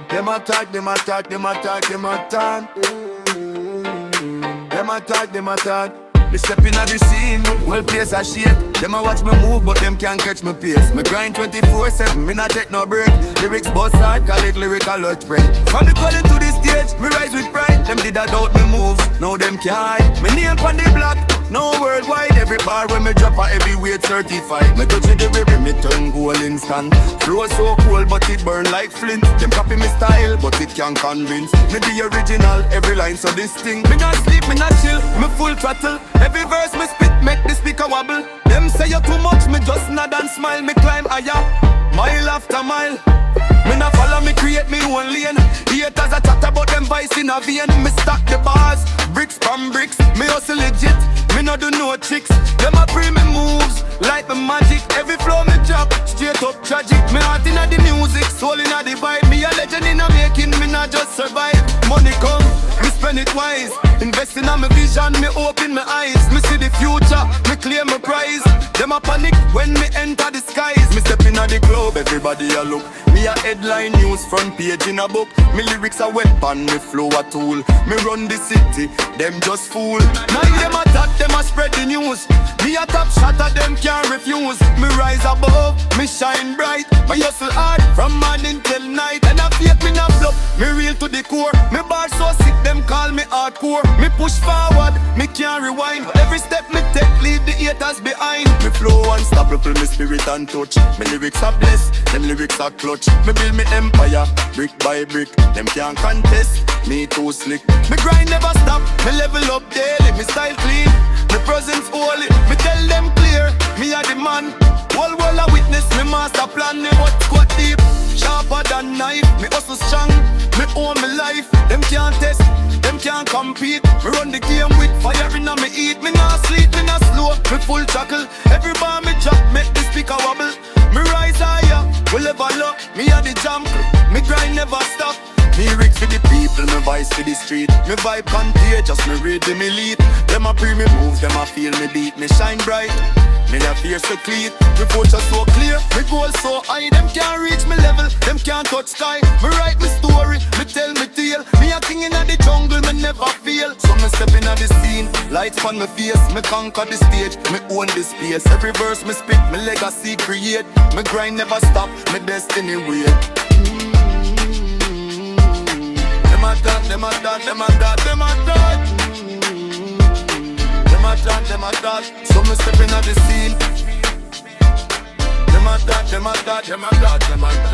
Them attack, them attack, them attack, them attack. Them attack, them attack. Me step in the scene, well place a shake. Them a watch me move, but them can't catch me pace. Me grind 24/7, me not take no break. Lyrics bust hard, call it lyrical lunch break. From the calling to the stage, me rise with pride. Them did a doubt me move, now them can't hide. Me name on the block, no worldwide. Every bar when me drop a heavyweight certified. Me touch with the river, me turn gold instant. Flow so cold, but it burn like flint. Them copy me style, but it can't convince. Me the original, every line so distinct. Me not sleep, me not chill, me full throttle. Every verse me spit make the speaker wobble. Them say you too much, me just nod and smile. Me climb higher, mile after mile. Me not follow, me create me own lane. Haters a chat about them vice in a vein. Me stack the bars, bricks from bricks. Me hustle legit, me no do no tricks. Them a pre me moves, like me magic. Every flow me drop, straight up tragic. Me heart inna the music, soul inna the vibe. Me a legend inna making, me not just survive. Money come, me spend it wise. Investing on my vision, me open my eyes. Me see the future, me claim my prize. Them a panic when me enter the skies. Me step inna the club, everybody a look. Me a headline news, front page in a book. Me lyrics a weapon, me flow a tool. Me run the city, them just fool. Now them attack, them a spread the news. Me a top shot of them can't refuse. Me rise above, me shine bright. Me hustle hard from morning till night. And I fake me not bluff, me real to the core. Me bar so sick, them call me hardcore. Me push forward, me can't rewind. Every step me take, leave the haters behind. Me flow unstoppable, me spirit untouched. Me lyrics are blessed, them lyrics are clutch. Me build me empire, brick by brick. Them can't contest, me too slick. Me grind never stop, me level up daily. Me style clean, me presence holy. Me tell them clear, me a the man. Whole world a witness, me master plan. Me what squat deep, sharper than knife. Me hustle strong, me own me life. Them can't test, them can't compete. Me run the game with fire inna me eat. Me not sleep, me not slow, me full chuckle. Every bar me drop, make the speaker wobble. Me rise higher, we level up. Me a the jump, me grind never stop. Me lyrics for the people, me voice for the street. Me vibe contagious, me rhythm elite. Them a pre me move, them a feel me beat. Me shine bright, me not fear so clean. Me future so clear, me goal so high. Them can't reach me level, them can't touch sky. Me write me story, me tell me tale. Me a king inna the jungle, me never fail. So me step inna the scene, lights on my face. Me conquer the stage, me own the space. Every verse me spit, me legacy create. Me grind never stop, me destiny wait. Them attack, them attack, them attack. Them attack, them attack. So me step inna the scene. Them attack, them attack, them attack, them attack.